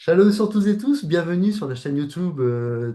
Salut sur tous et tous, bienvenue sur la chaîne YouTube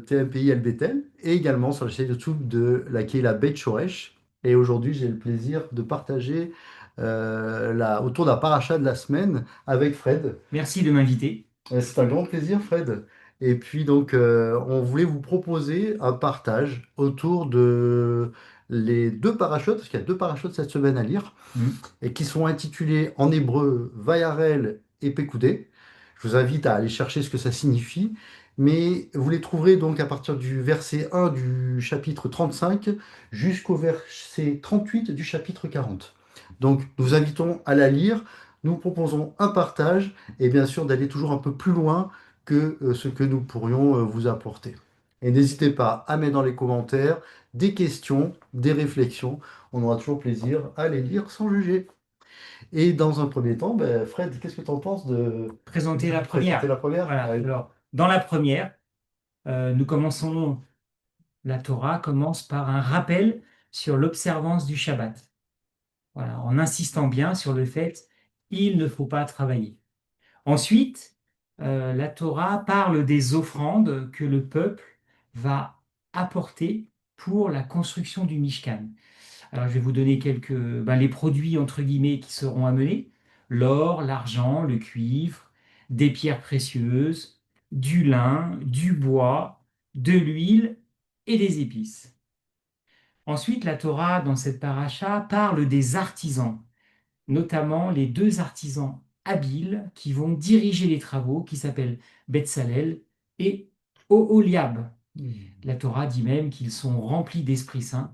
TMPI Albetel et également sur la chaîne YouTube de la Keila Beit Shoresh. Et aujourd'hui, j'ai le plaisir de partager autour d'un paracha de la semaine avec Fred. Merci de m'inviter. C'est un grand plaisir, Fred. Et puis donc, on voulait vous proposer un partage autour de les deux parachutes, parce qu'il y a deux parachutes cette semaine à lire Hmm. et qui sont intitulés en hébreu Vayarel et Pekoudé. Je vous invite à aller chercher ce que ça signifie, mais vous les trouverez donc à partir du verset 1 du chapitre 35 jusqu'au verset 38 du chapitre 40. Donc nous vous invitons à la lire, nous proposons un partage et bien sûr d'aller toujours un peu plus loin que ce que nous pourrions vous apporter. Et n'hésitez pas à mettre dans les commentaires des questions, des réflexions. On aura toujours plaisir à les lire sans juger. Et dans un premier temps, ben, Fred, qu'est-ce que tu en penses Présenter la de présenter première. la première? Voilà. Alors, dans la première, nous commençons, la Torah commence par un rappel sur l'observance du Shabbat. Voilà, en insistant bien sur le fait il ne faut pas travailler. Ensuite, la Torah parle des offrandes que le peuple va apporter pour la construction du Mishkan. Alors, je vais vous donner les produits entre guillemets qui seront amenés: l'or, l'argent, le cuivre, des pierres précieuses, du lin, du bois, de l'huile et des épices. Ensuite, la Torah, dans cette paracha, parle des artisans, notamment les deux artisans habiles qui vont diriger les travaux, qui s'appellent Betsalel et Oholiab. Hmm. La Torah dit même qu'ils sont remplis d'Esprit Saint,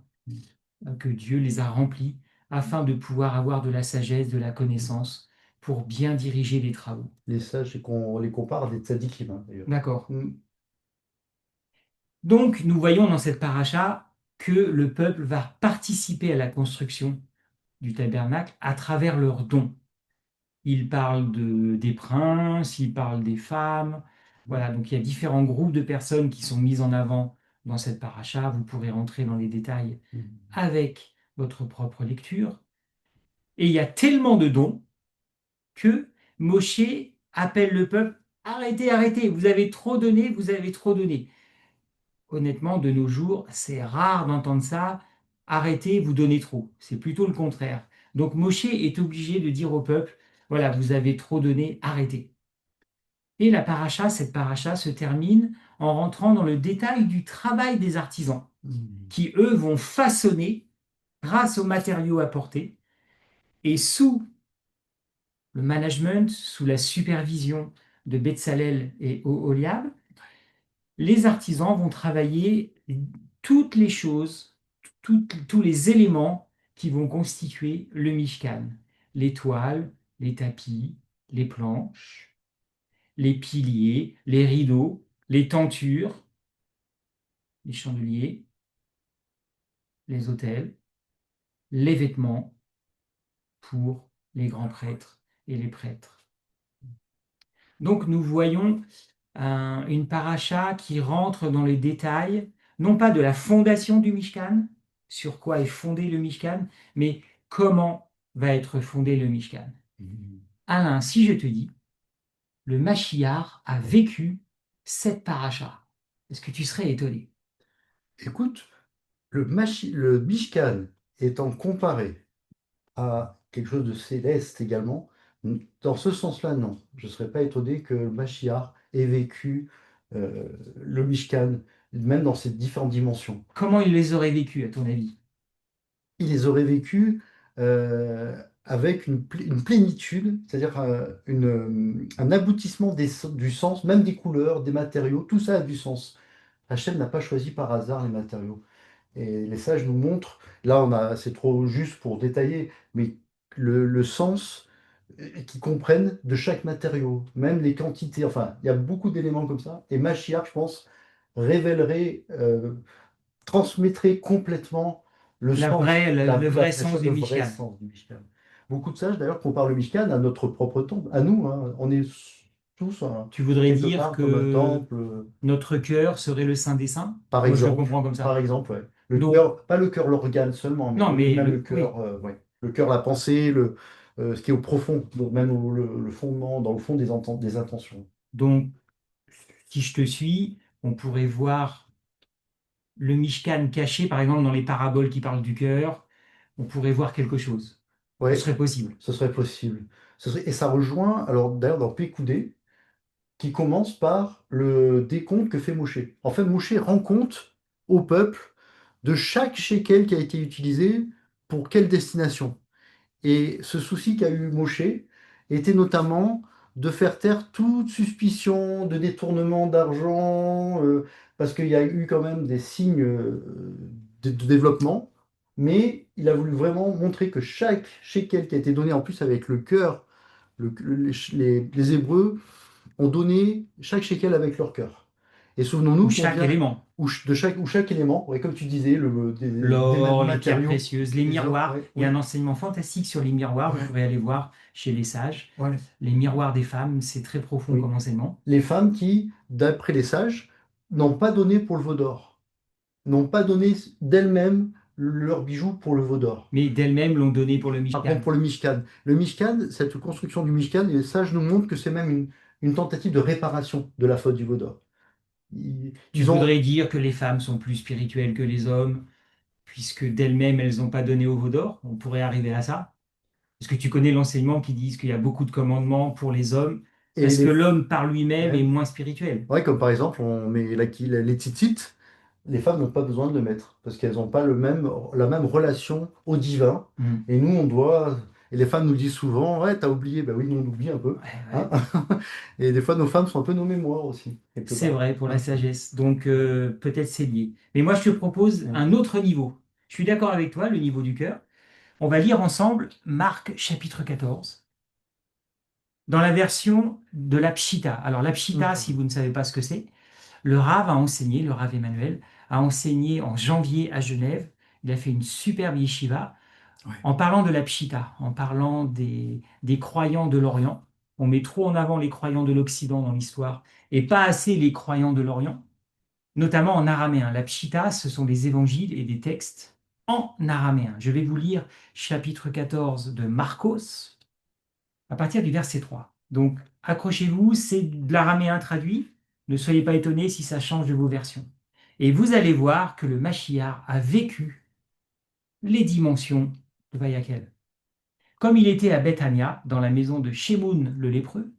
que Dieu les a remplis afin de pouvoir avoir de la sagesse, de la connaissance pour bien diriger les travaux. Les sages, c'est qu'on les compare à des tzadikim, hein, d'ailleurs. D'accord. Hmm. Donc, nous voyons dans cette paracha que le peuple va participer à la construction du tabernacle à travers leurs dons. Il parle des princes, il parle des femmes. Voilà, donc il y a différents groupes de personnes qui sont mis en avant dans cette paracha. Vous pourrez rentrer dans les détails Hmm. avec votre propre lecture. Et il y a tellement de dons que Moshe appelle le peuple: arrêtez, arrêtez, vous avez trop donné, vous avez trop donné. Honnêtement, de nos jours, c'est rare d'entendre ça: arrêtez, vous donnez trop. C'est plutôt le contraire. Donc Moshe est obligé de dire au peuple: voilà, vous avez trop donné, arrêtez. Et cette paracha se termine en rentrant dans le détail du travail des artisans, Hmm. qui eux vont façonner grâce aux matériaux apportés et sous le management, sous la supervision de Betsalel et Oholiab. Les artisans vont travailler toutes les choses, tous les éléments qui vont constituer le Mishkan: les toiles, les tapis, les planches, les piliers, les rideaux, les tentures, les chandeliers, les autels, les vêtements pour les grands prêtres et les prêtres. Donc nous voyons une paracha qui rentre dans les détails, non pas de la fondation du Mishkan, sur quoi est fondé le Mishkan, mais comment va être fondé le Mishkan. Hmm. Alain, si je te dis, le Mashiach a vécu cette paracha, est-ce que tu serais étonné? Écoute, le Mishkan étant comparé à quelque chose de céleste également, dans ce sens-là, non. Je ne serais pas étonné que le Mashiach ait vécu le Mishkan, même dans ses différentes dimensions. Comment il les aurait vécus, à ton avis? Il les aurait vécus avec une plénitude, c'est-à-dire un aboutissement du sens, même des couleurs, des matériaux, tout ça a du sens. Hachem n'a pas choisi par hasard les matériaux. Et les sages nous montrent, là c'est trop juste pour détailler, mais le sens qu'ils comprennent de chaque matériau, même les quantités, enfin, il y a beaucoup d'éléments comme ça. Et Mashiach, je pense, révélerait, transmettrait complètement le sens, Le vrai sens du le vrai Mishkan. sens du Mishkan. Beaucoup de sages, d'ailleurs, comparent le Mishkan à notre propre temple, à nous, hein. On est tous Tu voudrais quelque dire part comme un que temple. notre cœur serait le Saint des Saints? Par Moi, je le exemple, comprends comme par ça. exemple, ouais. Le Donc, cœur, pas le cœur, l'organe seulement, mais non, oui, mais même le cœur, oui. ouais. Le cœur, la pensée, ce qui est au profond, donc même le fondement, dans le fond des intentions. Donc, si je te suis, on pourrait voir le Mishkan caché, par exemple, dans les paraboles qui parlent du cœur. On pourrait voir quelque chose. Ce Ouais, serait possible. ce serait possible. Et ça rejoint, alors d'ailleurs, dans Pécoudé, qui commence par le décompte que fait Moshe. En fait, Moshe rend compte au peuple de chaque shekel qui a été utilisé pour quelle destination. Et ce souci qu'a eu Moshe était notamment de faire taire toute suspicion de détournement d'argent, parce qu'il y a eu quand même des signes de développement, mais il a voulu vraiment montrer que chaque shekel qui a été donné, en plus avec le cœur, les Hébreux ont donné chaque shekel avec leur cœur. Et Ou souvenons-nous qu'on chaque vient élément. ou chaque élément, ouais, comme tu disais, des L'or, les pierres matériaux, précieuses, les les or, miroirs. ouais, Il y a un oui, enseignement fantastique sur les miroirs. Vous ouais, pourrez aller voir chez les sages. ouais, Les miroirs des femmes, c'est très profond oui. comme enseignement. Les femmes qui, d'après les sages, n'ont pas donné pour le veau d'or, n'ont pas donné d'elles-mêmes leurs bijoux pour le veau d'or. Mais d'elles-mêmes l'ont donné pour le Par contre, Mishkan. pour le Mishkan, cette construction du Mishkan, les sages nous montrent que c'est même une tentative de réparation de la faute du veau d'or. Tu Ils ont, voudrais dire que les femmes sont plus spirituelles que les hommes, puisque d'elles-mêmes, elles n'ont pas donné au veau d'or? On pourrait arriver à ça? Est-ce que tu connais l'enseignement qui dit qu'il y a beaucoup de commandements pour les hommes et parce que les, l'homme par lui-même est ouais. moins spirituel? Ouais, comme par exemple, on met les tzitzit, les femmes n'ont pas besoin de le mettre parce qu'elles n'ont pas la même relation au divin. Hmm. Et nous, on doit. Et les femmes nous le disent souvent, ouais, t'as oublié. Ben oui, nous, on oublie un peu. Ouais, Hein. ouais. Et des fois, nos femmes sont un peu nos mémoires aussi, quelque C'est part. vrai pour la Hein. sagesse. Donc peut-être c'est lié. Mais moi, je te propose Ouais. un autre niveau. Je suis d'accord avec toi, le niveau du cœur. On va lire ensemble Marc chapitre 14 dans la version de la Pshita. Alors la Pshita, si Mhm. vous ne savez pas ce que c'est, le Rav a enseigné, le Rav Emmanuel, a enseigné en janvier à Genève. Il a fait une superbe yeshiva Ouais. en parlant de la Pshita, en parlant des croyants de l'Orient. On met trop en avant les croyants de l'Occident dans l'histoire et pas assez les croyants de l'Orient, notamment en araméen. La Pshita, ce sont des évangiles et des textes en araméen. Je vais vous lire chapitre 14 de Marcos à partir du verset 3. Donc, accrochez-vous, c'est de l'araméen traduit. Ne soyez pas étonnés si ça change de vos versions. Et vous allez voir que le Mashiach a vécu les dimensions de Vayakel. Comme il était à Bethania, dans la maison de Shemoun le lépreux,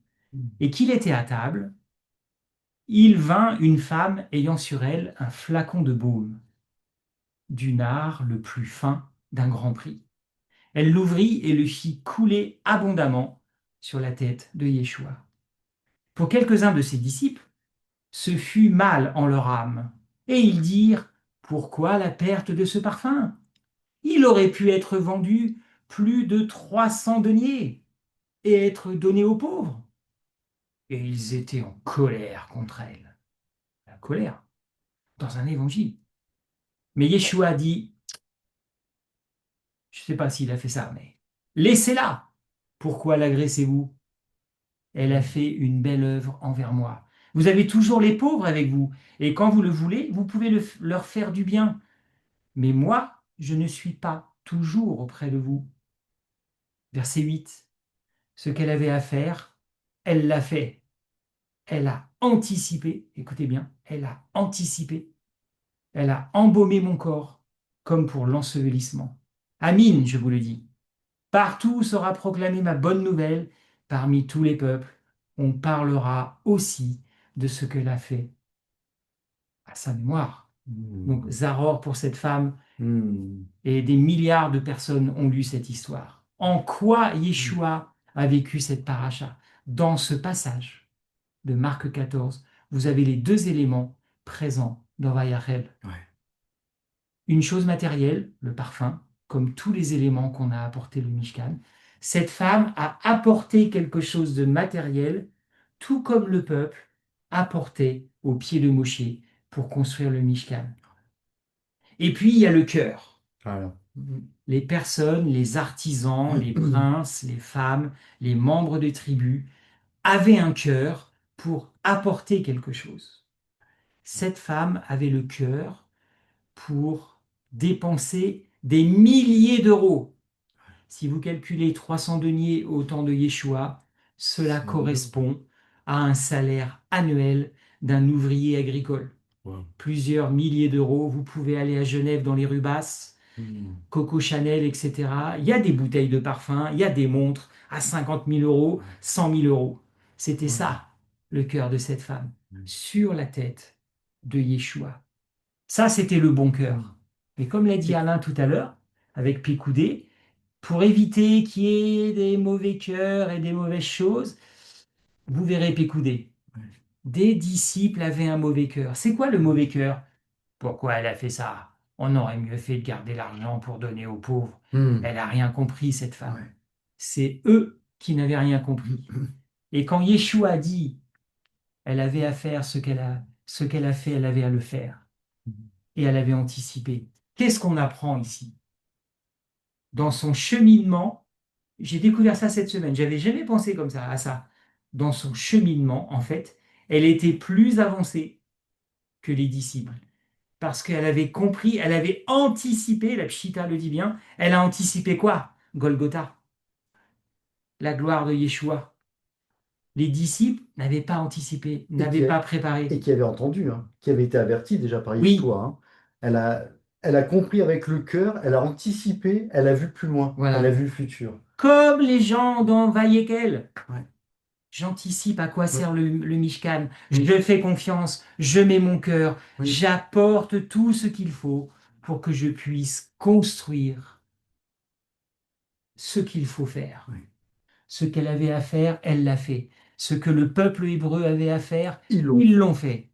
et qu'il était à table, il vint une femme ayant sur elle un flacon de baume, du nard le plus fin d'un grand prix. Elle l'ouvrit et le fit couler abondamment sur la tête de Yeshua. Pour quelques-uns de ses disciples, ce fut mal en leur âme, et ils dirent: Pourquoi la perte de ce parfum? Il aurait pu être vendu plus de 300 deniers et être donné aux pauvres. Et ils étaient en colère contre elle. La colère, dans un évangile. Mais Yeshua dit, je ne sais pas s'il a fait ça, mais laissez-la. Pourquoi l'agressez-vous? Elle a fait une belle œuvre envers moi. Vous avez toujours les pauvres avec vous, et quand vous le voulez, vous pouvez leur faire du bien. Mais moi, je ne suis pas toujours auprès de vous. Verset 8. Ce qu'elle avait à faire, elle l'a fait. Elle a anticipé, écoutez bien, elle a anticipé. Elle a embaumé mon corps comme pour l'ensevelissement. Amine, je vous le dis. Partout sera proclamée ma bonne nouvelle, parmi tous les peuples. On parlera aussi de ce qu'elle a fait à sa mémoire. Donc, Mhm. Zaror pour cette femme, Mhm. et des milliards de personnes ont lu cette histoire. En quoi Mhm. Yeshua a vécu cette paracha? Dans ce passage de Marc 14, vous avez les deux éléments présents dans Vayachel. Ouais. Une chose matérielle, le parfum, comme tous les éléments qu'on a apportés le Mishkan. Cette femme a apporté quelque chose de matériel, tout comme le peuple apportait au pied de Moshe pour construire le Mishkan. Et puis il y a le cœur. Voilà. Les personnes, les artisans, les princes, les femmes, les membres de tribus avaient un cœur pour apporter quelque chose. Cette femme avait le cœur pour dépenser des milliers d'euros. Si vous calculez 300 deniers au temps de Yeshua, cela 100 000 euros. correspond a un salaire annuel d'un ouvrier agricole. Ouais. Plusieurs milliers d'euros. Vous pouvez aller à Genève dans les rues basses, Mm. Coco Chanel, etc. Il y a des bouteilles de parfum, il y a des montres à 50 000 euros, Ouais. 100 000 euros. C'était Ouais. ça, le cœur de cette femme, Mm. sur la tête de Yeshua. Ça, c'était le bon Mm. cœur. Mais comme l'a dit Et- Alain tout à l'heure, avec Pécoudé, pour éviter qu'il y ait des mauvais cœurs et des mauvaises choses, vous verrez Pécoudé. ouais. Des disciples avaient un mauvais cœur. C'est quoi le Mm. mauvais cœur? Pourquoi elle a fait ça? On aurait mieux fait de garder l'argent pour donner aux pauvres. Mm. Elle n'a rien compris, cette femme. Ouais. C'est eux qui n'avaient rien compris. Et quand Yeshua a dit, elle avait à faire ce qu'elle a fait, elle avait à le faire. Et elle avait anticipé. Qu'est-ce qu'on apprend ici? Dans son cheminement, j'ai découvert ça cette semaine, j'avais jamais pensé comme ça à ça. Dans son cheminement, en fait, elle était plus avancée que les disciples. Parce qu'elle avait compris, elle avait anticipé, la Pshita le dit bien, elle a anticipé quoi? Golgotha, la gloire de Yeshua. Les disciples n'avaient pas anticipé, Et n'avaient pas préparé. et qui avait entendu, hein, qui avait été averti déjà par Oui, Yeshua, hein. Elle a, elle a compris avec le cœur, elle a anticipé, elle a vu plus loin, elle a voilà. vu le futur. Comme les gens dans Vayekel. Ouais. J'anticipe à quoi Ouais. sert le Mishkan. Mm. Je fais confiance, je mets mon cœur, Oui. j'apporte tout ce qu'il faut pour que je puisse construire ce qu'il faut faire. Oui. Ce qu'elle avait à faire, elle l'a fait. Ce que le peuple hébreu avait à faire, Ils l'ont ils fait. l'ont fait.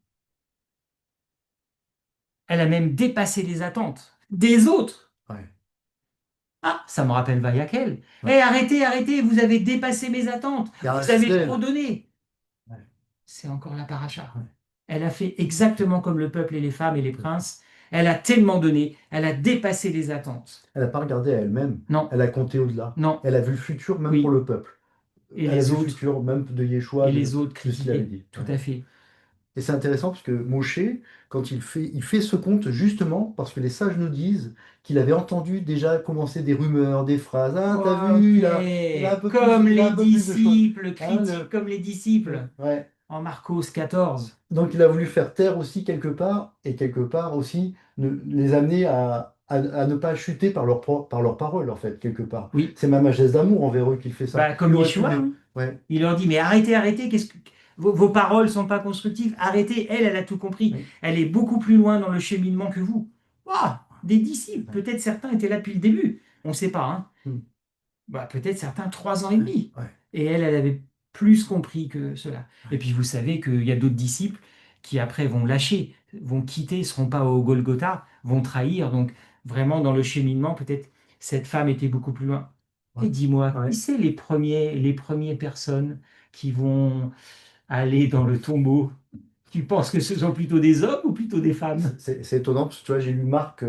Elle a même dépassé les attentes des autres. Ouais. Ah, ça me rappelle Vayakel. Ouais. Eh, arrêtez, arrêtez, vous avez dépassé mes attentes. Il y a un Vous avez trop zèle. donné. Ouais. C'est encore la paracha. Ouais. Elle a fait exactement comme le peuple et les femmes et les princes. Elle a tellement donné, elle a dépassé les attentes. Elle n'a pas regardé à elle-même, Non, elle a compté au-delà. non, Elle a vu le futur même pour oui. le peuple. Et Elle a les vu le autres, futur même de Yeshua, et les autres de ce qu'il avait critiquaient. dit. Tout Ouais. à fait. Et c'est intéressant parce que Moshe, quand il fait ce conte justement parce que les sages nous disent qu'il avait entendu déjà commencer des rumeurs, des phrases. Ah, t'as vu, Ok, il a un peu plus, comme il a les un peu plus de choses. disciples, Hein, critiques comme les disciples, ouais. en Marcos 14. Donc il a voulu faire taire aussi quelque part, et quelque part aussi les amener à ne pas chuter par leurs paroles, en fait, quelque part. Oui, C'est même un geste d'amour envers eux qu'il fait ça. bah, Il comme aurait pu Yeshua, les... hein. Ouais, Il leur dit, mais arrêtez, arrêtez, vos paroles sont pas constructives, arrêtez. Elle a tout compris. oui, Elle est beaucoup plus loin dans le cheminement que vous. Ouah, des disciples, ouais, peut-être certains étaient là depuis le début. On ne sait pas, hein. hmm, Bah, peut-être certains 3 ans et demi. ouais, Et elle avait plus compris que cela. Et ouais, puis vous savez qu'il y a d'autres disciples qui après vont lâcher, vont quitter, ne seront pas au Golgotha, vont trahir. Donc vraiment dans le cheminement, peut-être cette femme était beaucoup plus loin. ouais, Et dis-moi, qui ouais. c'est les premières personnes qui vont aller dans le tombeau? Tu penses que ce sont plutôt des hommes ou plutôt des femmes? C'est étonnant parce que tu vois, j'ai lu Marc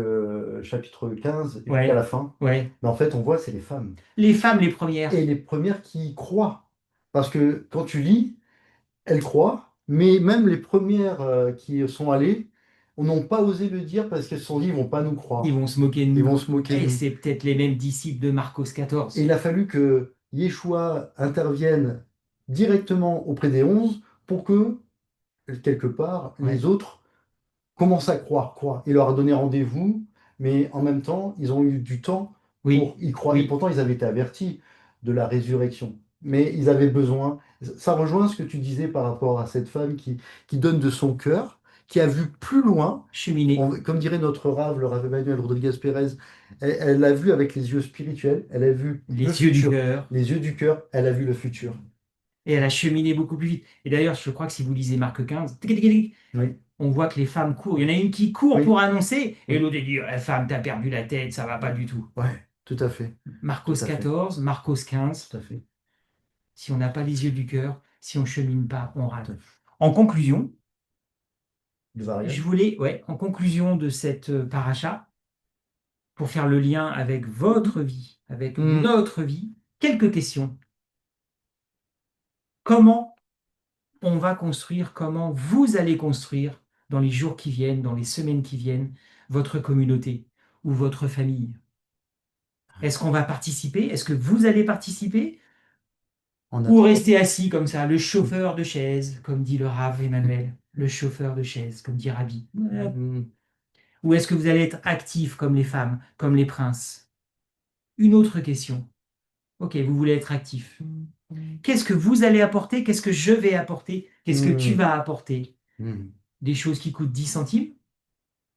chapitre 15 jusqu'à la Ouais, fin. ouais. Mais en fait, on voit, c'est les femmes. Les femmes les premières. Et les premières qui croient. Parce que quand tu lis, elles croient, mais même les premières qui sont allées, on n'ont pas osé le dire parce qu'elles se sont dit, ils vont pas nous Ils croire. vont se moquer de Ils nous. vont se moquer de Et nous. c'est peut-être les mêmes disciples de Marcos Et 14. il a fallu que Yeshua intervienne directement auprès des 11 pour que, quelque part, les Ouais. autres commencent à croire. Il leur a donné rendez-vous, mais en même temps, ils ont eu du temps pour Oui, y croire. Et oui, pourtant, ils avaient été avertis de la résurrection. Mais ils avaient besoin. Ça rejoint ce que tu disais par rapport à cette femme qui donne de son cœur, qui a vu plus loin. cheminée. Comme dirait notre Rave, le Rave Emmanuel Rodriguez Pérez, elle l'a vu avec les yeux spirituels, elle a vu le Les yeux du futur. cœur. Les yeux du cœur, elle a vu le futur. Et elle a cheminé beaucoup plus vite. Et d'ailleurs, je crois que si vous lisez Marc 15, tic, tic, tic, Oui, on voit que les femmes courent. Il y en a une qui court oui, pour annoncer, et oui. l'autre elle dit, la femme, t'as perdu la tête, ça va pas du tout. Ouais, tout à fait, tout Marcos à fait, 14, Marcos 15, tout à fait, si on n'a pas les yeux du cœur, si on chemine pas, on tout rate. à fait. En conclusion, De je variable. voulais, ouais, en conclusion de cette paracha, pour faire le lien avec votre vie, avec Hmm. notre vie, quelques questions. Comment on va construire, comment vous allez construire dans les jours qui viennent, dans les semaines qui viennent, votre communauté ou votre famille? Est-ce qu'on va participer? Est-ce que vous allez participer? En Ou attendant. rester assis comme ça, le Mm. chauffeur de chaise, comme dit le Rav Emmanuel. Le chauffeur de chaise, comme dit Rabbi. Mm. Ou est-ce que vous allez être actif comme les femmes, comme les princes? Une autre question. Ok, vous voulez être actif. Qu'est-ce que vous allez apporter? Qu'est-ce que je vais apporter? Qu'est-ce que tu Mm. vas apporter? Mm. Des choses qui coûtent 10 centimes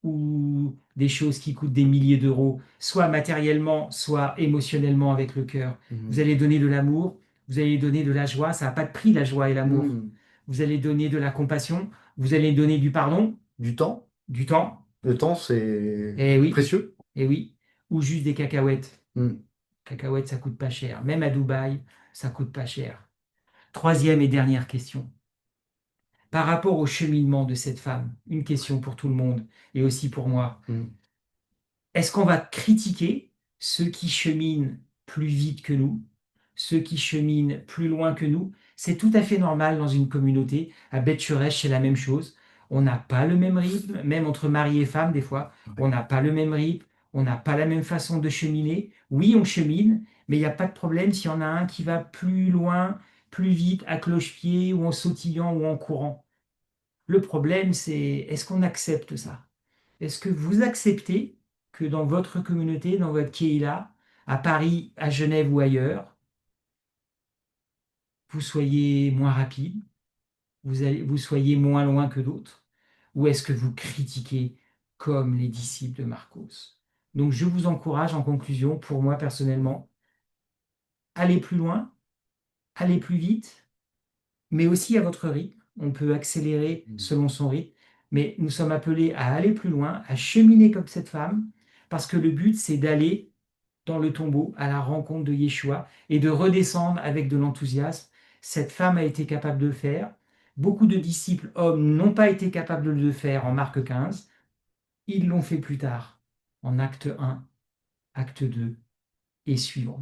ou des choses qui coûtent des milliers d'euros, soit matériellement, soit émotionnellement avec le cœur. Vous Mm. allez donner de l'amour, vous allez donner de la joie, ça n'a pas de prix la joie et l'amour. Mm. Vous allez donner de la compassion, vous allez donner du pardon, Du temps. du temps, Le temps, c'est et oui, précieux. et oui, ou juste des cacahuètes. Mm. Cacahuètes, ça coûte pas cher. Même à Dubaï, ça coûte pas cher. Troisième et dernière question. Par rapport au cheminement de cette femme, une question pour tout le monde et aussi pour moi. Mm. Est-ce qu'on va critiquer ceux qui cheminent plus vite que nous, ceux qui cheminent plus loin que nous? C'est tout à fait normal dans une communauté. À Beth Shemesh, c'est la même chose. On n'a pas le même rythme, même entre mari et femme, des fois. On Ouais. n'a pas le même rythme, on n'a pas la même façon de cheminer. Oui, on chemine, mais il n'y a pas de problème s'il y en a un qui va plus loin, plus vite, à cloche-pied, ou en sautillant, ou en courant. Le problème, c'est est-ce qu'on accepte ça? Est-ce que vous acceptez que dans votre communauté, dans votre Keïla, à Paris, à Genève ou ailleurs, vous soyez moins rapide, vous soyez moins loin que d'autres? Ou est-ce que vous critiquez comme les disciples de Marcos? Donc je vous encourage en conclusion, pour moi personnellement, allez plus loin, allez plus vite, mais aussi à votre rythme. On peut accélérer Mm. selon son rythme, mais nous sommes appelés à aller plus loin, à cheminer comme cette femme, parce que le but, c'est d'aller dans le tombeau à la rencontre de Yeshua et de redescendre avec de l'enthousiasme. Cette femme a été capable de le faire. Beaucoup de disciples hommes n'ont pas été capables de le faire en Marc 15. Ils l'ont fait plus tard, en acte 1, acte 2 et suivant.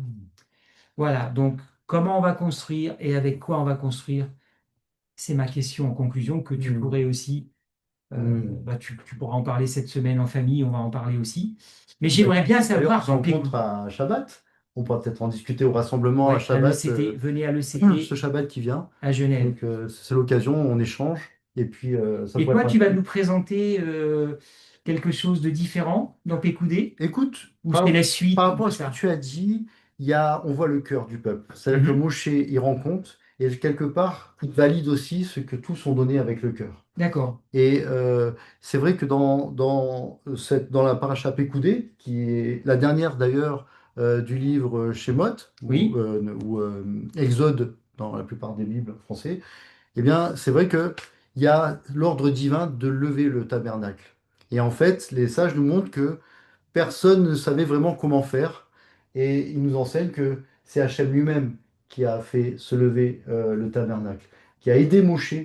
Voilà, donc comment on va construire et avec quoi on va construire, c'est ma question en conclusion que tu Mm. pourrais aussi, Mm. tu pourras en parler cette semaine en famille, on va en parler aussi. Mais Bah, j'aimerais bien d'ailleurs, on savoir se dans Pécou, rencontre à Shabbat. On pourra peut-être en discuter au rassemblement à ouais, à Shabbat, l'ECT, venez à ce l'ECT Shabbat qui vient. à Genève. Donc, c'est l'occasion, on échange. Et puis, ça Et pourrait toi, être tu vas nous intéressant. présenter quelque chose de différent dans Pécoudé, Écoute, ou c'est la par suite rapport de à ce que ça? tu as dit, on voit le cœur du peuple. C'est-à-dire que Mhm. Moshe, il rend compte, et quelque part, il valide aussi ce que tous ont donné avec le cœur. D'accord. Et c'est vrai que dans la paracha Pécoudé, qui est la dernière d'ailleurs du livre Shemot, Oui. ou Exode dans la plupart des Bibles français, eh bien, c'est vrai que il y a l'ordre divin de lever le tabernacle. Et en fait, les sages nous montrent que personne ne savait vraiment comment faire. Et ils nous enseignent que c'est Hachem lui-même qui a fait se lever le tabernacle, qui a aidé Moshe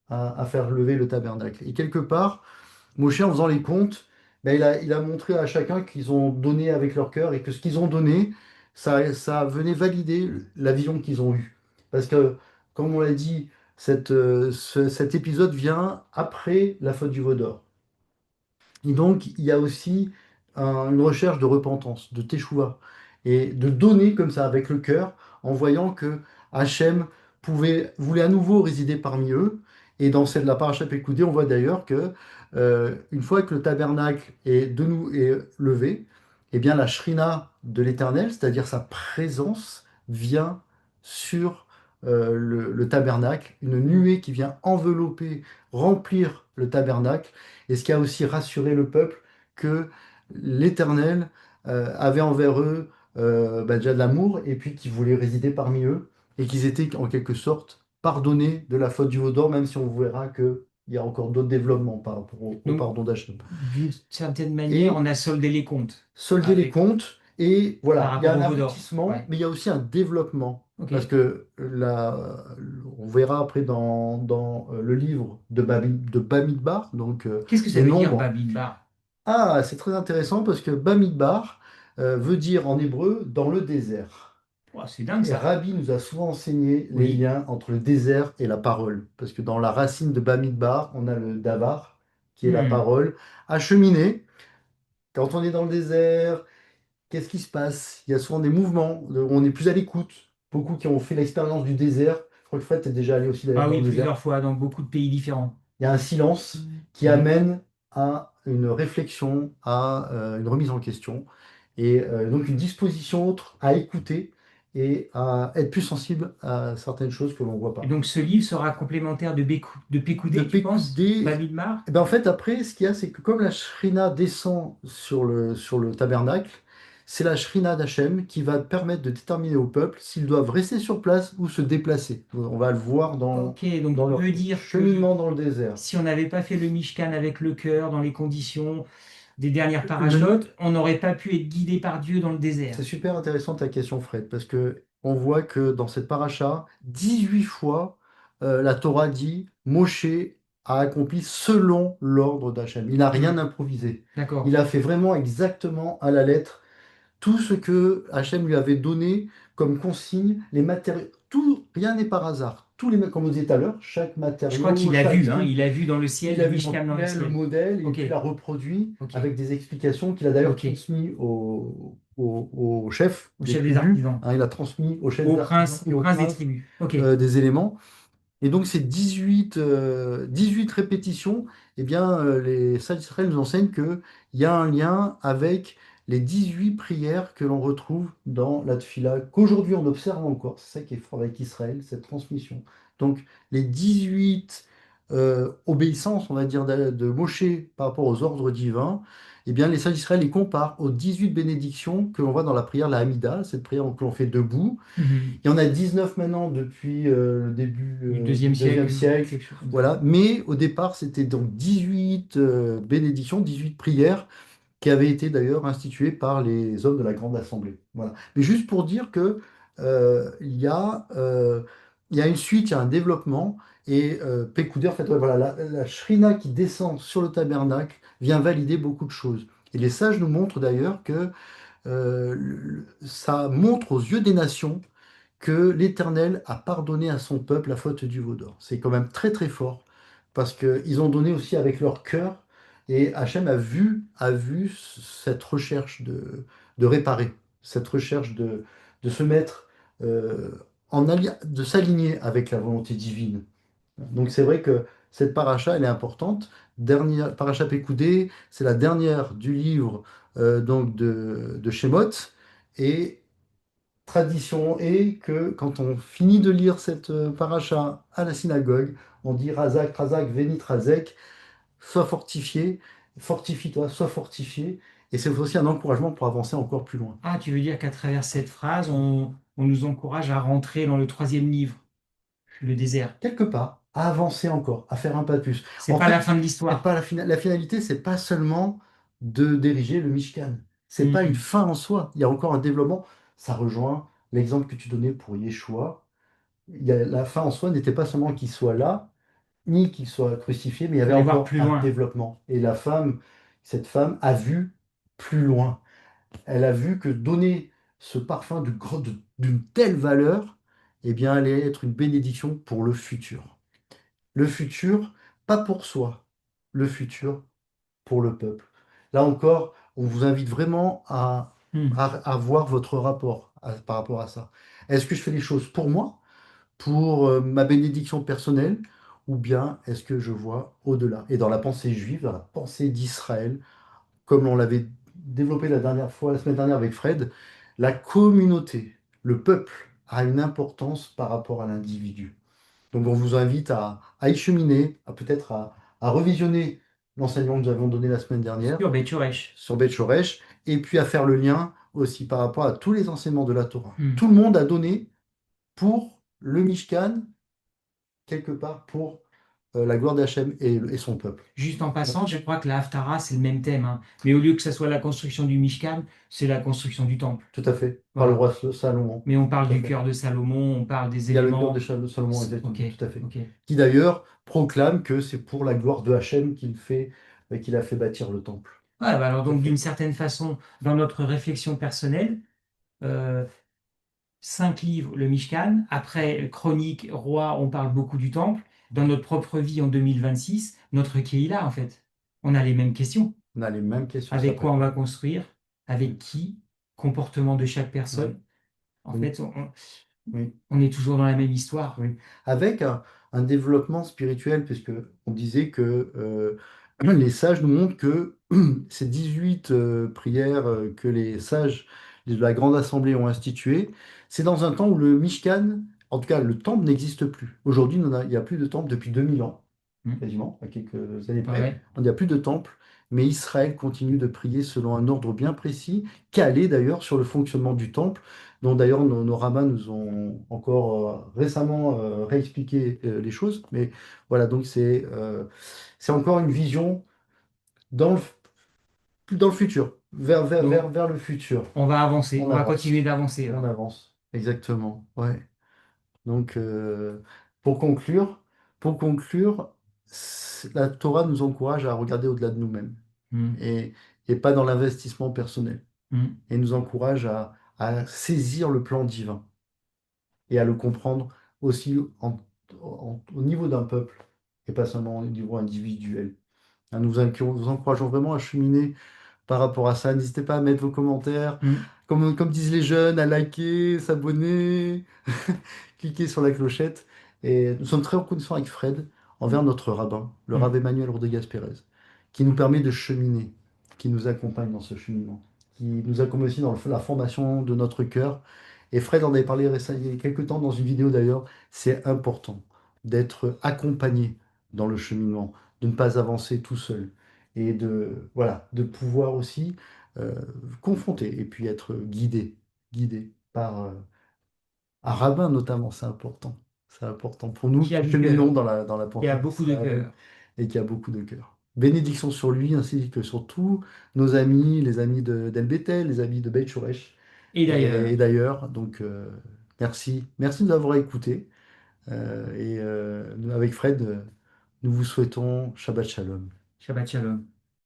à faire lever le tabernacle. Et quelque part, Moshe, en faisant les comptes, ben, il a montré à chacun qu'ils ont donné avec leur cœur et que ce qu'ils ont donné, ça venait valider la vision qu'ils ont eue. Parce que, comme on l'a dit, cet épisode vient après la faute du veau d'or. Et donc, il y a aussi une recherche de repentance, de teshuva, et de donner comme ça avec le cœur, en voyant que Hachem voulait à nouveau résider parmi eux. Et dans celle de la paracha Pécoudé, on voit d'ailleurs que une fois que le tabernacle est levé, eh bien la shrina de l'Éternel, c'est-à-dire sa présence, vient sur le tabernacle, une nuée qui vient envelopper, remplir le tabernacle et ce qui a aussi rassuré le peuple que l'Éternel avait envers eux déjà de l'amour et puis qu'il voulait résider parmi eux et qu'ils étaient en quelque sorte pardonnés de la faute du veau d'or, même si on verra qu'il y a encore d'autres développements par rapport au Donc, pardon d'Hachem. d'une certaine manière, on Et a soldé les comptes solder les avec, comptes et par voilà, il y a rapport un au veau d'or. aboutissement, Ouais. mais il y a aussi un développement. Ok. Parce que on verra après dans le livre de Bamidbar, donc Qu'est-ce que ça les veut dire, nombres. Babidbar? Ah, c'est très intéressant parce que Bamidbar veut dire en hébreu dans le désert. Oh, c'est dingue Et ça. Rabbi nous a souvent enseigné les Oui. liens entre le désert et la parole. Parce que dans la racine de Bamidbar, on a le davar, qui est la Hmm. parole. Acheminer, quand on est dans le désert, qu'est-ce qui se passe? Il y a souvent des mouvements, on est plus à l'écoute. beaucoup qui ont fait l'expérience du désert. Je crois que Fred est déjà allé aussi d'ailleurs Ah dans oui, le désert. plusieurs fois, dans beaucoup de pays différents. Il y a un silence qui Mhm. amène à une réflexion, à une remise en question, et donc une disposition autre à écouter et à être plus sensible à certaines choses que l'on ne voit Et pas. donc ce livre sera complémentaire de De Pécoudé, tu penses, Pécoudé, Bamidbar? eh ben en fait, après, ce qu'il y a, c'est que comme la Shrina descend sur le tabernacle, c'est la Shrina d'Hachem qui va permettre de déterminer au peuple s'ils doivent rester sur place ou se déplacer. On va le voir Ok, donc dans tu leur veux dire que cheminement dans le désert. si on n'avait pas fait le Mishkan avec le cœur, dans les conditions des dernières Le, parachutes, on n'aurait pas pu être guidé par Dieu dans le C'est désert. super intéressant ta question, Fred, parce que on voit que dans cette paracha, 18 fois, la Torah dit Moshe a accompli selon l'ordre d'Hachem. Il n'a rien Hmm, improvisé. Il d'accord. a fait vraiment exactement à la lettre tout ce que Hachem lui avait donné comme consigne, les matériaux, tout, rien n'est par hasard. Comme on disait tout à l'heure, chaque Je crois matériau, qu'il a chaque vu, hein, truc, il a vu dans le il ciel a du vu dans le Mishkan dans le ciel le ciel. modèle et Ok, puis l'a reproduit ok, avec des explications qu'il a d'ailleurs ok. transmis au chef Au des chef des tribus, artisans, hein, il a transmis au chef d'artisans au et au prince des prince tribus. Ok. des éléments. Et donc ces 18 répétitions, eh bien, les sages d'Israël nous enseignent qu'il y a un lien avec les 18 prières que l'on retrouve dans la Tfila, qu'aujourd'hui on observe encore. C'est ça qui est fort avec Israël, cette transmission. Donc les 18 obéissances, on va dire, de Moshe par rapport aux ordres divins, eh bien, les sages d'Israël les comparent aux 18 bénédictions que l'on voit dans la prière, la Hamida, cette prière que l'on fait debout. Mhm. Il y en a 19 maintenant depuis le début Du du deuxième deuxième siècle, siècle. quelque chose comme ça. Voilà. Mais au départ, c'était donc 18 bénédictions, 18 prières qui avaient été d'ailleurs instituées par les hommes de la Grande Assemblée. Voilà. Mais juste pour dire que il y a une suite, il y a un développement. Et Pekoudé, en fait, ouais, voilà, la Shrina qui descend sur le tabernacle vient valider beaucoup de choses. Et les sages nous montrent d'ailleurs que ça montre aux yeux des nations que l'Éternel a pardonné à son peuple la faute du veau d'or. C'est quand même très très fort parce qu'ils ont donné aussi avec leur cœur et Hachem a vu cette recherche de réparer, cette recherche de se mettre de s'aligner avec la volonté divine. Donc c'est vrai que cette paracha, elle est importante. Dernière, paracha Pécoudé, c'est la dernière du livre donc de Shemot. Et tradition est que quand on finit de lire cette paracha à la synagogue, on dit Razak, Razak, Venit Razek, sois fortifié, fortifie-toi, sois fortifié. Et c'est aussi un encouragement pour avancer encore plus loin. Ah, tu veux dire qu'à travers cette phrase, on nous encourage à rentrer dans le troisième livre, le désert. Quelque part, à avancer encore, à faire un pas de plus. C'est En pas la fait, fin de c'est l'histoire. pas la finalité, c'est pas seulement de diriger le Mishkan. C'est pas une Mhm. fin en soi. Il y a encore un développement. Ça rejoint l'exemple que tu donnais pour Yeshua. La fin en soi n'était pas seulement qu'il soit là, ni qu'il soit crucifié, mais il y Il avait fallait voir encore plus un loin. développement. Et la femme, cette femme, a vu plus loin. Elle a vu que donner ce parfum d'une telle valeur, eh bien, allait être une bénédiction pour le futur. Le futur, pas pour soi, le futur pour le peuple. Là encore, on vous invite vraiment Hmm. à voir votre rapport par rapport à ça. Est-ce que je fais les choses pour moi, pour ma bénédiction personnelle, ou bien est-ce que je vois au-delà? Et dans la pensée juive, dans la pensée d'Israël, comme on l'avait développé la dernière fois, la semaine dernière avec Fred, la communauté, le peuple a une importance par rapport à l'individu. Donc on vous invite à y cheminer, à revisionner l'enseignement que nous avons donné la semaine dernière Sur Beth Shoresh. sur Beth Shoresh, et puis à faire le lien aussi par rapport à tous les enseignements de la Torah. Hmm. Tout le monde a donné pour le Mishkan, quelque part pour la gloire d'Hachem et son peuple. Juste en passant, je crois que la Haftara, c'est le même thème, hein. Mais au lieu que ce soit la construction du Mishkan, c'est la construction du temple. Tout à fait, par le Voilà. roi Salomon. Mais on parle Tout à du fait. cœur de Salomon, on parle des Il y a le cœur de éléments. Salomon, Ok, exactement, tout à fait. ok. Qui d'ailleurs proclame que c'est pour la gloire de Hachem qu'il a fait bâtir le temple. Ouais, bah alors Tout à donc d'une fait. certaine façon, dans notre réflexion personnelle, euh, 5 livres, le Mishkan, après Chronique, Roi, on parle beaucoup du temple. Dans notre propre vie en 2026, notre Kehila, en fait, on a les mêmes questions. On a les mêmes questions cet Avec quoi on après-midi. va construire? Avec qui? Comportement de chaque Ouais. personne? En Une, fait, oui. On est toujours dans la même histoire. Oui. Avec un développement spirituel, puisque on disait que les sages nous montrent que ces 18 prières que les sages de la Grande Assemblée ont instituées, c'est dans un temps où le Mishkan, en tout cas le temple, n'existe plus. Aujourd'hui, il n'y a plus de temple depuis 2000 ans Hmm. quasiment, à quelques années près. Ouais. Il n'y a plus de temple, mais Israël continue de prier selon un ordre bien précis, calé d'ailleurs sur le fonctionnement du temple, dont d'ailleurs nos rabbins nous ont encore récemment réexpliqué les choses. Mais voilà, donc c'est encore une vision dans dans le futur, Donc, vers le futur. on va avancer. On On va avance, continuer d'avancer on alors. avance, exactement. Ouais. Donc, pour conclure, pour conclure, la Torah nous encourage à regarder au-delà de nous-mêmes Hmm. et, et pas dans l'investissement personnel. Hmm. Et nous encourage à saisir le plan divin et à le comprendre aussi au niveau d'un peuple et pas seulement au niveau individuel. Nous encourageons vraiment à cheminer par rapport à ça. N'hésitez pas à mettre vos commentaires, Hmm. comme disent les jeunes, à liker, s'abonner, cliquer sur la clochette. Et nous sommes très reconnaissants avec Fred envers notre rabbin, le Hmm. rabbin Emmanuel Rodriguez-Pérez, qui nous permet de cheminer, qui nous accompagne dans ce cheminement, qui nous accompagne aussi dans la formation de notre cœur. Et Fred en avait parlé récemment, il y a quelques temps dans une vidéo d'ailleurs, c'est important d'être accompagné dans le cheminement, de ne pas avancer tout seul et voilà, de pouvoir aussi euh, confronter et puis être guidé par un rabbin notamment, c'est important. C'est important pour nous Qui a qui du cheminons cœur. dans la Qui a pensée beaucoup de d'Israël cœur. et qui a beaucoup de cœur. Bénédiction sur lui ainsi que sur tous nos amis, les amis d'El Bethel, les amis de Beit Shoresh Et d'ailleurs, et d'ailleurs. Donc, merci de nous avoir écoutés. Avec Fred, nous vous souhaitons Shabbat Shalom. Shabbat Shalom.